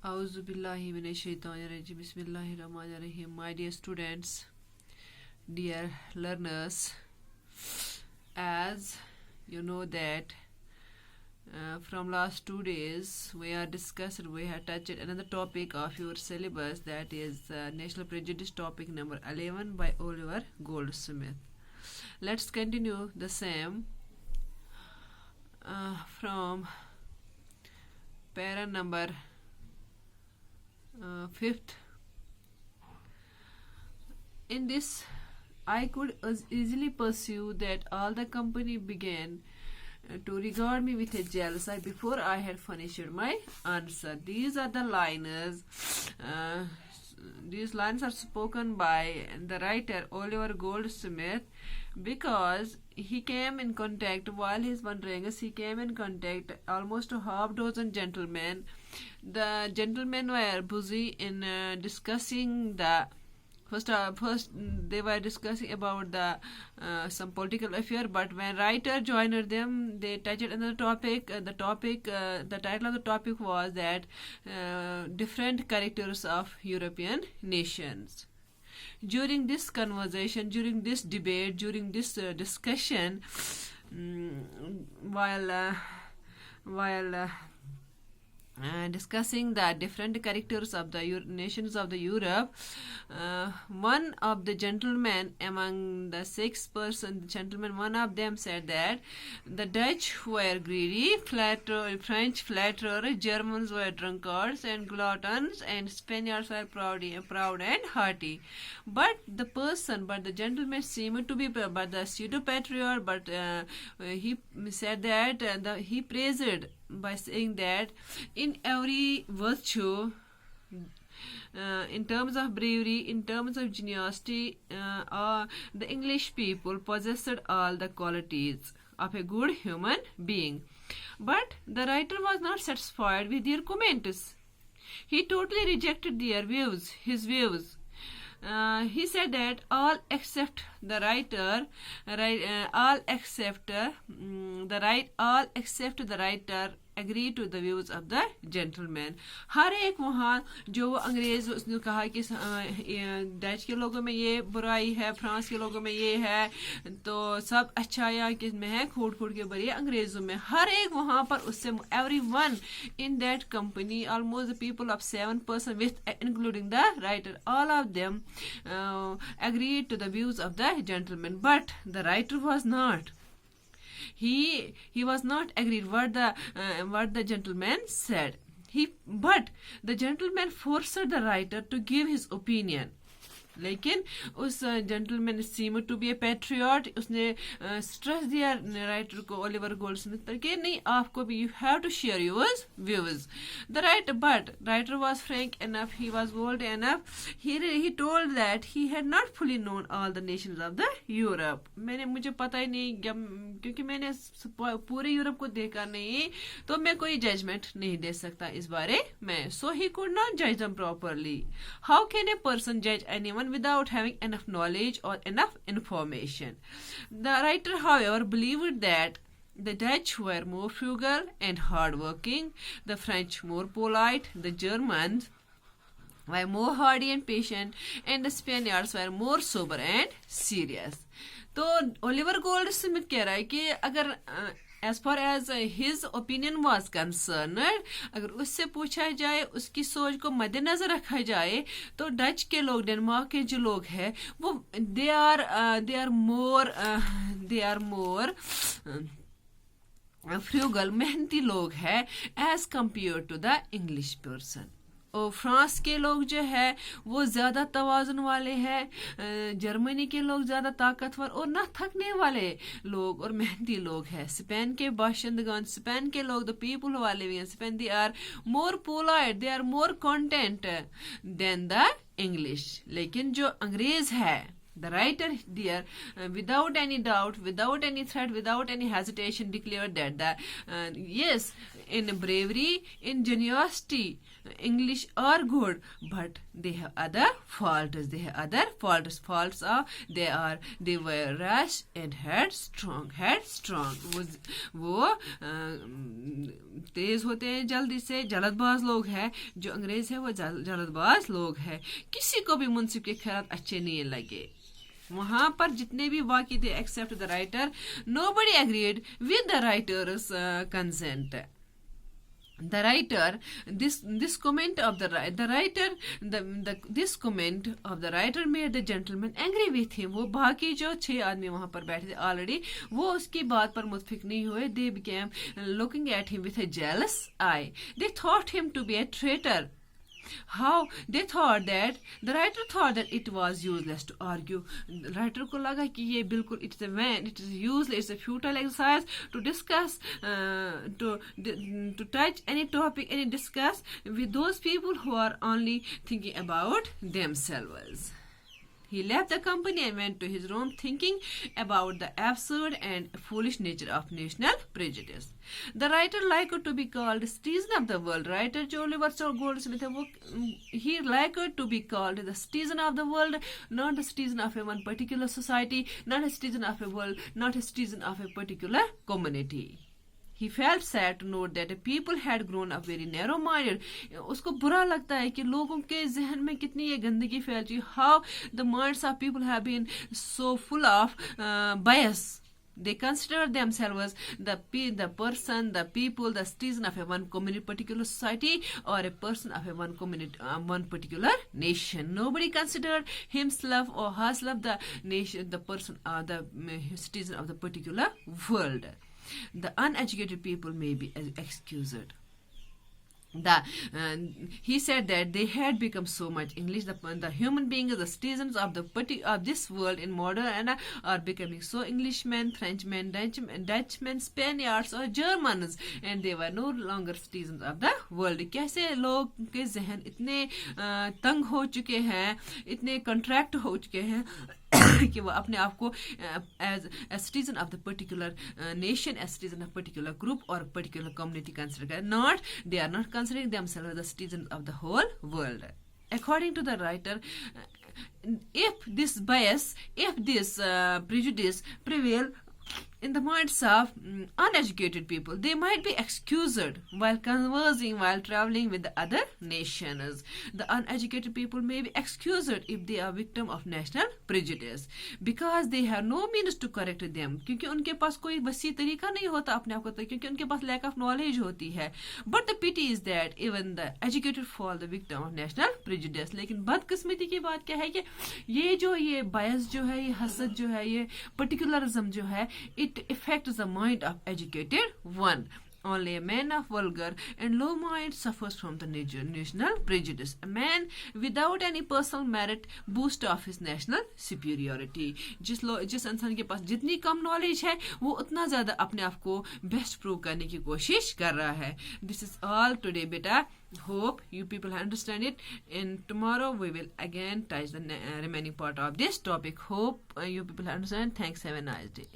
Auzu billahi minash shaitanir rajim. Bismillahirrahmanirrahim. My dear students, dear learners, as you know that from last 2 days we have touched another topic of your syllabus, that is National Prejudice topic number 11 by Oliver Goldsmith. Let's continue the same from para number 5th. In this, I could easily pursue that all the company began to regard me with a jealous eye before I had finished my answer. These are the liners. These lines are spoken by the writer Oliver Goldsmith because he came in contact while he's wandering. He came in contact almost a half dozen gentlemen. The gentlemen were busy in discussing the first they were discussing about the some political affair, but when writer joined them, they touched another topic. The title of the topic was that different characters of European nations. During this conversation, during this debate, during this discussion, while discussing the different characters of the nations of the Europe, one of the gentlemen among the 6 gentlemen, one of them said that the Dutch were greedy, French flatterers, Germans were drunkards and gluttons, and Spaniards were proud and haughty. But the gentleman seemed to be but the pseudo-patriot, but he said that he praised it by saying that in every virtue, in terms of bravery, in terms of generosity, the English people possessed all the qualities of a good human being. But the writer was not satisfied with their comments. He totally rejected his views. He said that all except the writer agree to the views of the gentleman. हर एक वहाँ जो अंग्रेज उसने कहा कि Dutch के लोगों में ये बुराई है, फ्रांस के लोगों में ये है, तो सब अच्छाइयाँ किस में है, खोट के बुराई अंग्रेजों में. हर एक वहाँ पर उससे everyone in that company, almost the people of 7% with including the writer, all of them agreed to the views of the gentleman. But the writer was not. He was not agreed what the gentleman said. But the gentleman forced the writer to give his opinion. लेकिन उस gentleman seem to be a patriot, उसने stress दिया writer को, Oliver Goldsmith पर, कि नहीं, आपको भी you have to share yours views. But writer was frank enough, he was bold enough. He told that he had not fully known all the nations of the Europe. मुझे पता ही नहीं, क्योंकि मैंने पूरे यूरोप को देखा नहीं, तो मैं कोई जजमेंट नहीं दे सकता इस बारे में. सो ही कुड नॉट जज them properly. How can a person जज anyone without having enough knowledge or enough information? The writer, however, believed that the Dutch were more frugal and hardworking, the French more polite, the Germans were more hardy and patient, and the Spaniards were more sober and serious. तो Oliver Goldsmith कह रहा है कि अगर as far as his opinion was concerned, अगर उससे पूछा जाए, उसकी सोच को मद्देनजर रखा जाए, तो डच के लोग, डेनमार्क के जो लोग हैं, वो they are more frugal, मेहनती लोग हैं as compared to the English person. और फ्रांस के लोग जो है वो ज्यादा तवाजुन वाले हैं, जर्मनी के लोग ज्यादा ताकतवर और ना थकने वाले लोग और मेहनती लोग हैं. स्पेन के बाशिंदगान, स्पेन के लोग, the people who are living in Spain, they are more polite, they are more content than the English. लेकिन जो अंग्रेज है, the writer there, without any doubt, without any threat, without any hesitation, declared that yes, in bravery, in generosity. English are good, but they have other faults. They have other faults. Faults are they were rash and headstrong. वो तेज होते हैं, जल्दी से जल्दबाज लोग हैं. जो अंग्रेज है वो जल्दबाज लोग हैं. किसी को भी मुंसिफ के ख्याल अच्छे नहीं लगे. वहां पर जितने भी वाक़े थे except the writer, nobody agreed with the writer's consent. The writer, this comment of the writer, this comment of the writer made the gentleman angry with him. वो बाकी जो 6 आदमी वहां पर बैठे थे ऑलरेडी, वो उसकी बात पर मुतफिक नहीं हुए. They began looking at him with a jealous eye. They thought him to be a traitor. How they thought that the writer thought that it was useless to argue. Writer को लगा कि ये बिल्कुल it is useless, it's a futile exercise to discuss, to touch any topic, any discuss with those people who are only thinking about themselves. He left the company and went to his room thinking about the absurd and foolish nature of national prejudice. The writer liked to be called citizen of the world. Writer जो Oliver Goldsmith है, वो he liked to be called the citizen of the world, not the citizen of a one particular society, not a citizen of a world, not a citizen of a particular community. He felt sad to note that the people had grown up very narrow-minded. उसको बुरा लगता है कि लोगों के जहन में कितनी ये गंदगी फैल चुकी. How the minds of people have been so full of bias. They consider themselves the person, the people, the citizen of a one community, particular society, or a person of a one community, one particular nation. Nobody considered himself or herself the nation, the person, or the citizen of the particular world. The uneducated people may be excused. He said that they had become so much English. The human beings, the citizens of this world in modern era are becoming so Englishmen, Frenchmen, Dutchmen, Spaniards or Germans, and they were no longer citizens of the world. कैसे लोग के जहन इतने तंग हो चुके हैं, इतने कंट्रैक्ट हो चुके हैं कि वो अपने आप को as a citizen of the particular nation, as citizen of particular group or particular community consider करें. They are not considering themselves the citizens of the whole world. According to the writer, if this bias, if this prejudice prevail in the minds of uneducated people, they might be excused while conversing, while traveling with the other nations. The uneducated people may be excused if they are victim of national prejudice because they have no means to correct them. क्योंकि उनके पास कोई वसी तरीका नहीं होता अपने आप को, क्योंकि उनके पास lack of knowledge होती है. But the pity is that even the educated fall the victim of national prejudice. लेकिन बदकिस्मती की बात क्या है कि ये bias जो है, ये हसद जो है, ये particularism जो है, it affects the mind of educated one. Only a man of vulgar and low mind suffers from the national prejudice. A man without any personal merit boasts of his national superiority. जिस इंसान के पास जितनी कम knowledge है, वो उतना ज्यादा अपने आप को बेस्ट प्रूव करने की कोशिश कर रहा है. This is all today, beta. Hope you people understand it. And tomorrow we will again touch the remaining part of this topic. Hope you people understand. Thanks. Have a nice day.